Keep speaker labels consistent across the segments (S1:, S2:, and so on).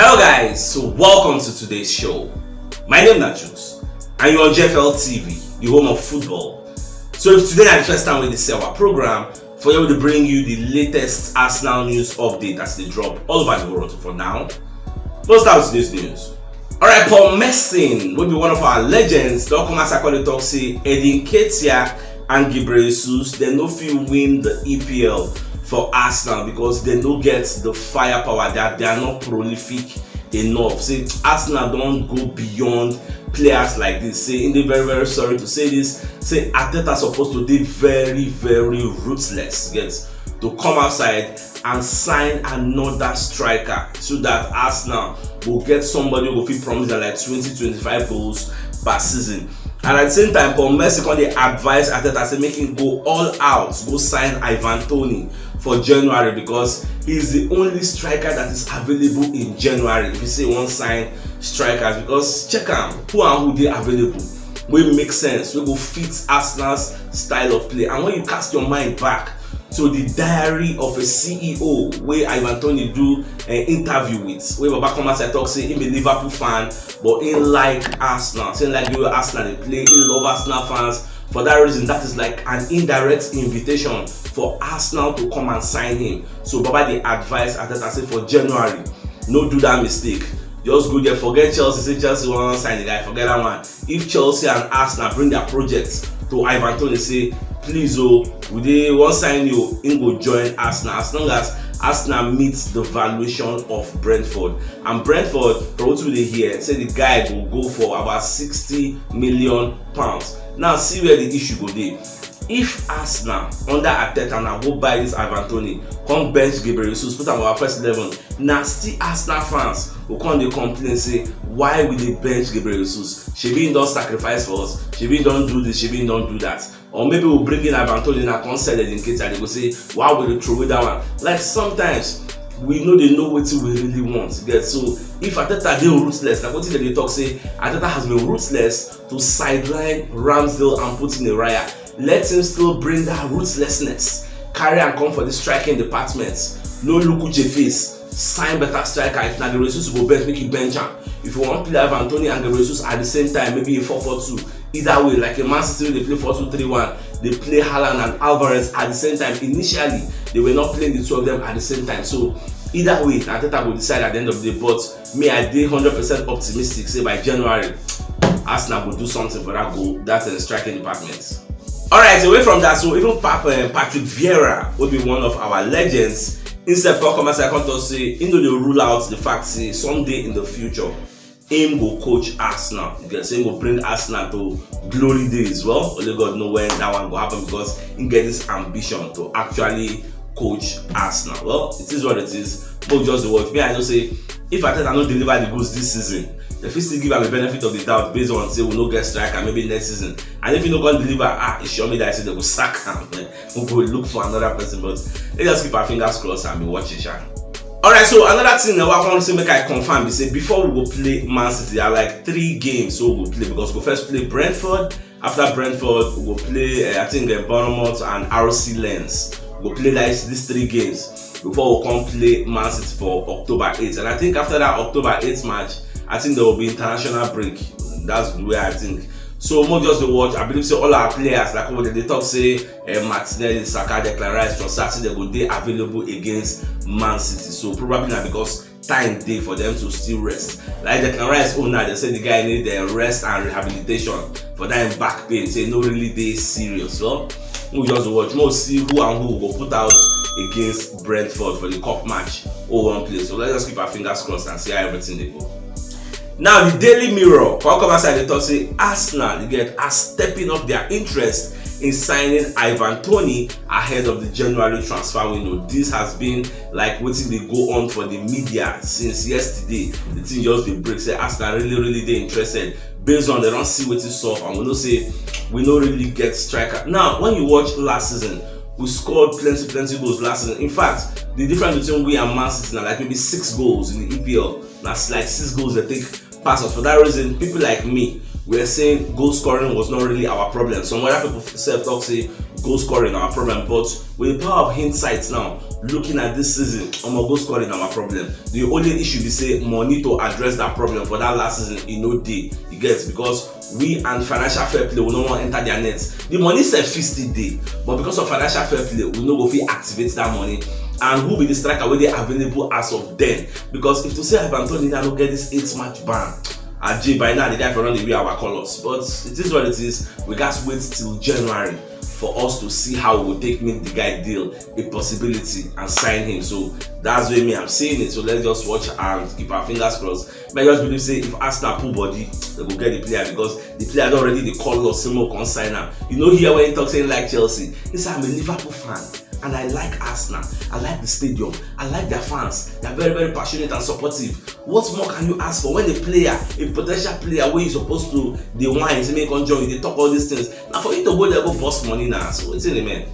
S1: Hello guys, so welcome to today's show. My name is CHUKS and you're on JFL TV, the home of football. So if today is the first time we see our program, for you to bring you the latest Arsenal news update as they drop all over the world. For now, let's start with today's news. Alright, Paul Merson will be one of our legends. The come as I call it talk say Edin Ketia and Gabriel Jesus, they no feel win the EPL for Arsenal because they don't get the firepower, that they are not prolific enough. Say Arsenal don't go beyond players like this. Say in the very sorry to say this, say Arteta supposed to be very ruthless, gets to come outside and sign another striker so that Arsenal will get somebody who will fit promise like 20-25 goals per season. And at the same time, Paul Merson they advise Arteta say make him go all out, go sign Ivan Toney for January because he's the only striker that is available in January. If you say one sign strikers, because check out who and who they available, will make sense, will go fit Arsenal's style of play. And when you cast your mind back to the diary of a CEO where Ivan Toney do an interview with, where Baba come outside talk say him a Liverpool fan, but in like Arsenal, saying like the way Arsenal they play, in love Arsenal fans. For that reason, that is like an indirect invitation for Arsenal to come and sign him. So Baba they advise Arteta say for January, no do that mistake. Just go there, forget Chelsea. Say Chelsea want to sign the guy, forget that one. If Chelsea and Arsenal bring their projects to Ivan Toney, say please would they want sign you, in go join Arsenal as long as Arsenal meets the valuation of Brentford. And Brentford, for what they hear, say the guy will go for about £60 million. Now see where the issue go there. If Arsenal under Arteta now go buy this Ivan Toney, come bench Gabriel Jesus, put him our first 11, now still Arsenal fans will come they complain say why will they bench Gabriel Jesus? Shebi don't sacrifice for us, Shebi don't do this, Shebi don't do that. Or maybe we'll bring in Ivan Toney and concert in case they go say why will they throw away that one? Like sometimes we know they know what we really want. Get so if Arteta they ruthless, like what they talk say Arteta has been ruthless to sideline Ramsdale and put in a Raya. Let him still bring that ruthlessness, carry and come for the striking department. No look at your face, sign better striker. If not the resources will bench, make you bench him. If you want to play Ivan Toney and Gabriel Jesus at the same time, maybe a 4-4-2. Either way, like a Man City, they play 4-2-3-1. They play Haaland and Alvarez at the same time. Initially, they were not playing the two of them at the same time. So either way, Arteta will decide at the end of the day. But me, I did 100% optimistic. Say by January, Arsenal will do something for that goal. That's in the striking department. Alright, away from that, so even Patrick Vieira will be one of our legends. Instead of coming second to say, they rule out the fact say someday in the future, him will coach Arsenal. You get him will bring Arsenal to glory days. Well, only God know when that one will happen because he get this ambition to actually coach Arsenal. Well, it is what it is. But just the word. Me, I know say if Arteta not deliver the goods this season, the first still give him a benefit of the doubt based on say we no get striker maybe next season. And if you no going deliver, it's sure me that I say they will sack him. We'll go look for another person. But let's just keep our fingers crossed and be watching. Alright, so another thing I want to say make I confirm is say before we go play Man City, there are like 3 games so we'll play because we'll first play Brentford. After Brentford, we'll play I think Bournemouth and RC Lens. We'll play like these 3 games before we come play Man City for October 8th. And I think after that October 8th match, I think there will be international break. That's the way I think. So more just the watch. I believe say all our players like when they talk say Martinelli, Saka, Declan Rice, from Saturday they will be available against Man City. So probably not because time day for them to still rest. Like Declan Rice owner, they say the guy need rest and rehabilitation for that back pain. Say no really day serious. So we'll just watch. We'll see who and who will put out against Brentford for the cup match or one place. So let's just keep our fingers crossed and see how everything they go. Now the Daily Mirror, come outside they talk say Arsenal are stepping up their interest in signing Ivan Toney ahead of the January transfer window. This has been like waiting they go on for the media since yesterday. The thing just the break say Arsenal really they interested based on they don't see what is soft and we know say we don't really get striker. Now when you watch last season, we scored plenty goals last season. In fact, the difference between we and Man City now like maybe 6 goals in the EPL. That's like 6 goals they take pass us. For that reason, people like me were saying goal scoring was not really our problem. Some other people self-talk say goal scoring our problem, but with the power of hindsight now, looking at this season, go scoring na my problem. The only issue be say money to address that problem for that last season no dey. You get, because we and financial fair play we no wan enter their nets. The money sef fit still dey, but because of financial fair play we no go fit activate that money. And who be the striker wey dey available as of then? Because if to say Ivan Toney no get this 8-match ban, Ajay by now the guy for run away our colours. But it is what it is. We gats wait till January for us to see how we will take make the guy deal a possibility and sign him. So that's where me I'm saying it. So let's just watch and keep our fingers crossed. But I just believe say if Arsenal pull body, they will get the player, because the player don already dey call us Simo con sign am. You know here when he talk saying like Chelsea, he say I'm a Liverpool fan and I like Arsenal. I like the stadium. I like their fans. They are very, very passionate and supportive. What more can you ask for when a player, a potential player where you supposed to the wine, say make on join, they talk all these things. Now for you to go there go bust money now. So it's in the man.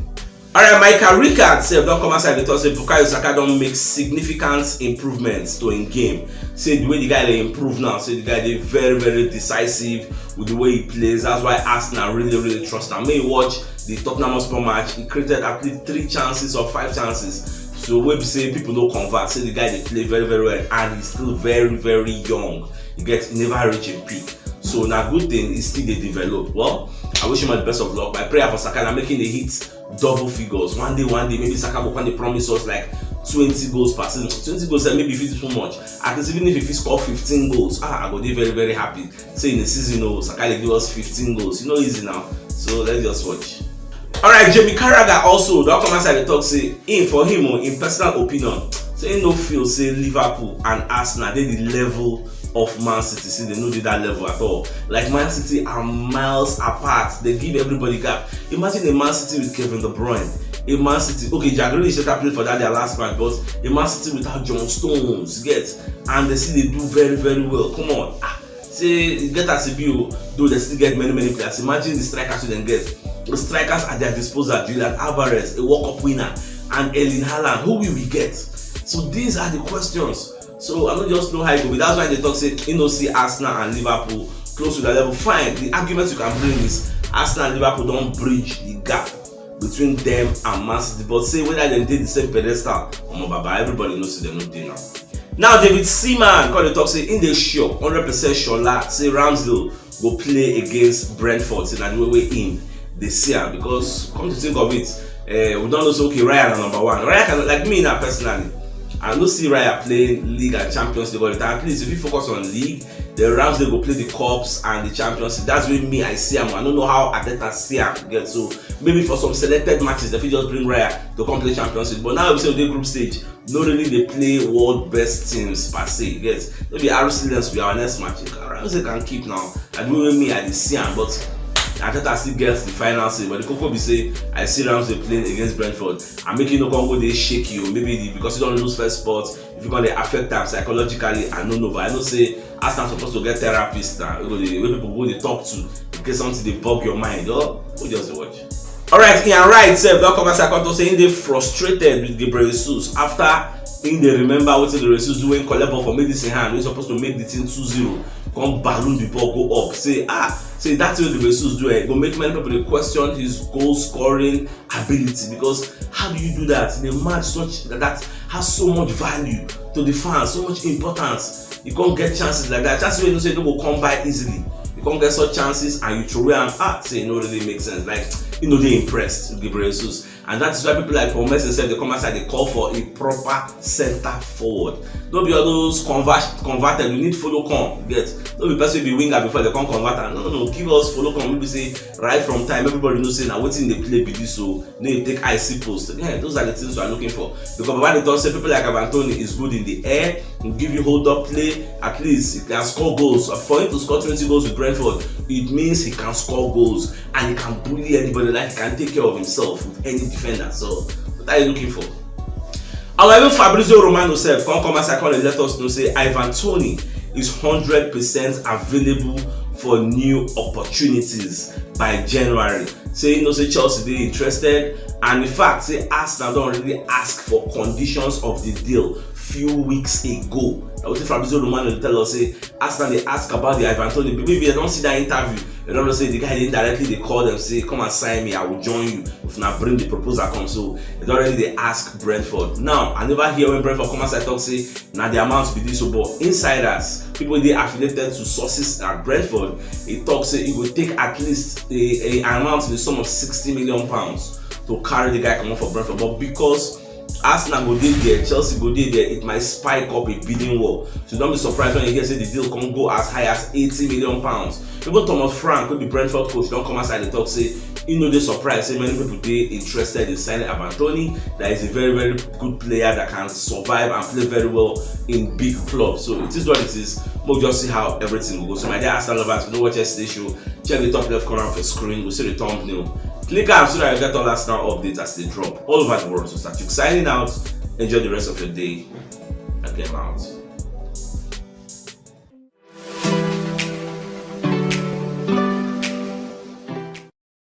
S1: Alright, Michael Rickard said don't come outside the talk say Bukayo Saka don't make significant improvements to in game. Say the way the guy they improve now, say the guy they very, very decisive with the way he plays. That's why Arsenal really, really trust him. May you watch the Tottenham Hotspur match, he created at least 3 chances or 5 chances. So we say people don't convert, say the guy they play very, very well, and he's still very, very young. He never reach a peak. So now good thing is still they develop. Well, I wish him all the best of luck. My prayer for Saka now making the hit double figures. One day, maybe Saka will they promise us like 20 goals per season. 20 goals maybe if it's too much. At least even if he score 15 goals, I go be very, very happy. Say in the season, Saka will give us 15 goals. You know, easy now. So let's just watch. Alright, Jamie Carragher also don't come outside the talk say for him in personal opinion, say he no feel say Liverpool and Arsenal they the level of Man City. See, they don't do that level at all. Like Man City are miles apart. They give everybody gap. Imagine a Man City with Kevin De Bruyne. A Man City, okay, Jack Grealish should have played for that their last match, but a Man City without John Stones, and they see they do very, very well. Come on, say get as a view, though they still get many, many players. Imagine the strikers you then get. The strikers at their disposal, Julian Alvarez, a World Cup winner, and Erling Haaland. Who will we get? So these are the questions. So I don't just know how it will be. That's why they talk say see Arsenal and Liverpool close to that level. Fine. The argument you can bring is Arsenal and Liverpool don't bridge the gap between them and Man City. But say whether they did the same pedestal, everybody knows them no day now. Now David Seaman call the talk say in the show 100% sure la say Ramsdale will play against Brentford. Say that the way in they see him, because come to think of it, we don't know so okay Raya number 1. Raya can, like me now personally, I don't see Raya playing League and Champions League all the time. Please, if you focus on League, the Rams they go play the Cups and the Champions League. That's where me I see him. I don't know how Ateta see him. So maybe for some selected matches, they will just bring Raya to come play Champions League. But now we say the group stage, not really they play world best teams per se. Maybe RC Lens will be our next match. Rams they can keep now. I do with me I see him, but Ateta still gets the final say, but the Coco be say I see Ramsey playing against Brentford. I'm making no go they shake you, maybe because you don't lose first spot, if you're gonna affect them psychologically, I don't know, but I know say Arsenal supposed to get therapists now, where people go they talk to in case something they bug your mind. We just watch. Alright, Ian Wright said don't come as I come to saying they frustrated with Gabriel Jesus after they remember what the Jesus doing collect ball for medicine hand, we're supposed to make the team 2-0. Come balloon the ball go up. Say that's what the Jesus do. It will make many people question his goal scoring ability, because how do you do that in a match such that has so much value to the fans, so much importance? You can't get chances like that. Chances when you say they will come by easily. You can't get such chances and you throw away and say no really makes sense. Like they impressed with Gabriel Jesus. And that is why people like Paul Messi said they come outside, they call for a proper center forward. Don't be all those converted, you need follow come. Don't be person be winger before they come convert. No, give us follow come. Maybe say right from time, everybody knows say now waiting they play be this, so they take IC post. Yeah, those are the things we are looking for. Because when they talk say people like Avantoni is good in the air, will give you hold up play, at least he can score goals. For him to score 20 goals with Brentford, it means he can score goals and he can bully anybody, like he can take care of himself with any defender. So what are you looking for? However, Fabrizio Romano said, come as I call it, let us know say Ivan Toney is 100% available for new opportunities by January. Say say Chelsea they interested, and in fact say Arsenal don't really ask for conditions of the deal few weeks ago. I was Fabrizio Romano tell us say Arsenal they ask about the Ivan Toney. Maybe they don't see that interview. They don't know say the guy indirectly they call them say come and sign me, I will join you. If not bring the proposal come. So it's already they ask Brentford. Now I never hear when Brentford come outside talk say now the amount be this so, but insiders, people they affiliated to sources at Brentford, it talks say it will take at least an amount in the sum of £60 million to carry the guy come off for Brentford. But because Arsenal go there, Chelsea go there, it might spike up a bidding war. So don't be surprised when you hear say the deal can go as high as £80 million. Even Thomas Frank, who the Brentford coach, don't come outside and talk say, you know, they surprised. Say many people they interested in signing Ivan Toney. That is a very, very good player that can survive and play very well in big clubs. So it is what it is. We'll just see how everything will go. So my dear Arsenal lovers, if you don't watch yesterday's show, check the top left corner of your screen. We'll see the thumbnail. Click on so that you get all Arsenal updates as they drop all over the world. So start signing out. Enjoy the rest of your day. Again, out.